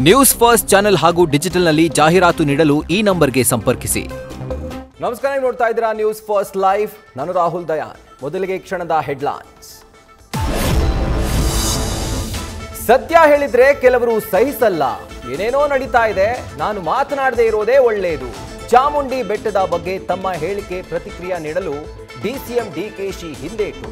News first channel ಹಾಗೂ ಡಿಜಿಟಲ್ನಲ್ಲಿ ಜಾಹೀರಾತು ನೀಡಲು ಈ ನಂಬರ್ಗೆ ಸಂಪರ್ಕಿಸಿ. ನಮಸ್ಕಾರ, ನೀವು ನೋಡ್ತಾ ಇದ್ದೀರಾ ನ್ಯೂಸ್ ಫಸ್ಟ್ ಲೈವ್. ನಾನು ರಾಹುಲ್ ದಯಾನ್. ಮೊದಲಿಗೆ ಕ್ಷಣದ ಹೆಡ್ಲೈನ್ಸ್. ಸತ್ಯ ಹೇಳಿದ್ರೆ ಕೆಲವರು ಸಹಿಸಲ್ಲ. ಏನೇನೋ ನಡೀತಾ ಇದೆ, ನಾನು ಮಾತನಾಡದೇ ಇರೋದೇ ಒಳ್ಳೆಯದು. ಚಾಮುಂಡಿ ಬೆಟ್ಟದ ಬಗ್ಗೆ ತಮ್ಮ ಹೇಳಿಕೆ ಪ್ರತಿಕ್ರಿಯೆ ನೀಡಲು ಡಿಸಿಎಂ ಡಿಕೆಶಿ ಹಿಂದೇಟು.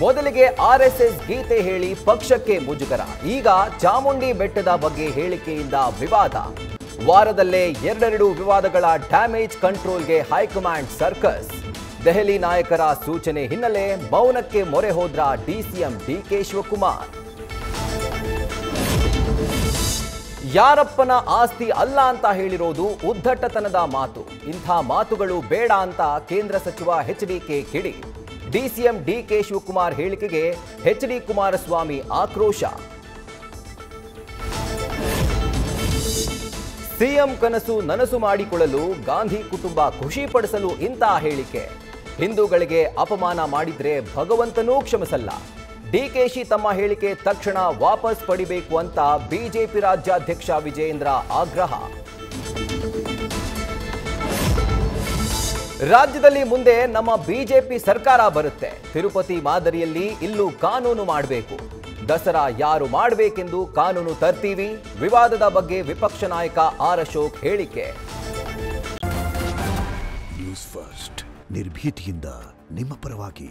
ಮೊದಲಿಗೆ ಆರ್ಎಸ್ಎಸ್ ಗೀತೆ ಹೇಳಿ ಪಕ್ಷಕ್ಕೆ ಮುಜುಗರ. ಈಗ ಚಾಮುಂಡಿ ಬೆಟ್ಟದ ಬಗ್ಗೆ ಹೇಳಿಕೆಯಿಂದ ವಿವಾದ. ವಾರದಲ್ಲೇ ಎರಡೆರಡು ವಿವಾದಗಳ ಡ್ಯಾಮೇಜ್ ಕಂಟ್ರೋಲ್ಗೆ ಹೈಕಮಾಂಡ್ ಸರ್ಕಸ್. ದೆಹಲಿ ನಾಯಕರ ಸೂಚನೆ ಹಿನ್ನೆಲೆ ಮೌನಕ್ಕೆ ಮೊರೆ ಹೋದ್ರ ಡಿಸಿಎಂ ಡಿಕೆ ಶಿವಕುಮಾರ್. ಯಾರಪ್ಪನ ಆಸ್ತಿ ಅಲ್ಲ ಅಂತ ಹೇಳಿರೋದು ಉದ್ದಟತನದ ಮಾತು. ಇಂಥ ಮಾತುಗಳು ಬೇಡ ಅಂತ ಕೇಂದ್ರ ಸಚಿವ ಎಚ್ಡಿಕೆ ಕಿಡಿ. ಡಿಸಿಎಂ ಡಿಕೆ ಶಿವಕುಮಾರ್ ಹೇಳಿಕೆಗೆ ಎಚ್ಡಿ ಕುಮಾರಸ್ವಾಮಿ ಆಕ್ರೋಶ. ಸಿಎಂ ಕನಸು ನನಸು ಮಾಡಿಕೊಳ್ಳಲು ಗಾಂಧಿ ಕುಟುಂಬ ಖುಷಿ ಪಡಿಸಲು ಇಂಥ ಹೇಳಿಕೆ. ಹಿಂದೂಗಳಿಗೆ ಅಪಮಾನ ಮಾಡಿದ್ರೆ ಭಗವಂತನೂ ಕ್ಷಮಿಸಲ್ಲ. ಡಿಕೆಶಿ ತಮ್ಮ ಹೇಳಿಕೆ ತಕ್ಷಣ ವಾಪಸ್ ಪಡಿಬೇಕು ಅಂತ ಬಿಜೆಪಿ ರಾಜ್ಯಾಧ್ಯಕ್ಷ ವಿಜಯೇಂದ್ರ ಆಗ್ರಹ. ರಾಜ್ಯದಲ್ಲಿ ಮುಂದೆ ನಮ್ಮ ಬಿಜೆಪಿ ಸರ್ಕಾರ ಬರುತ್ತೆ. ತಿರುಪತಿ ಮಾದರಿಯಲ್ಲಿ ಇಲ್ಲೂ ಕಾನೂನು ಮಾಡಬೇಕು. ದಸರಾ ಯಾರು ಮಾಡಬೇಕೆಂದು ಕಾನೂನು ತರ್ತೀವಿ. ವಿವಾದದ ಬಗ್ಗೆ ವಿಪಕ್ಷ ನಾಯಕ ಆರ್ ಅಶೋಕ್ ಹೇಳಿಕೆ. ನ್ಯೂಸ್ ಫಸ್ಟ್, ನಿರ್ಭೀತಿಯಿಂದ ನಿಮ್ಮ ಪರವಾಗಿ.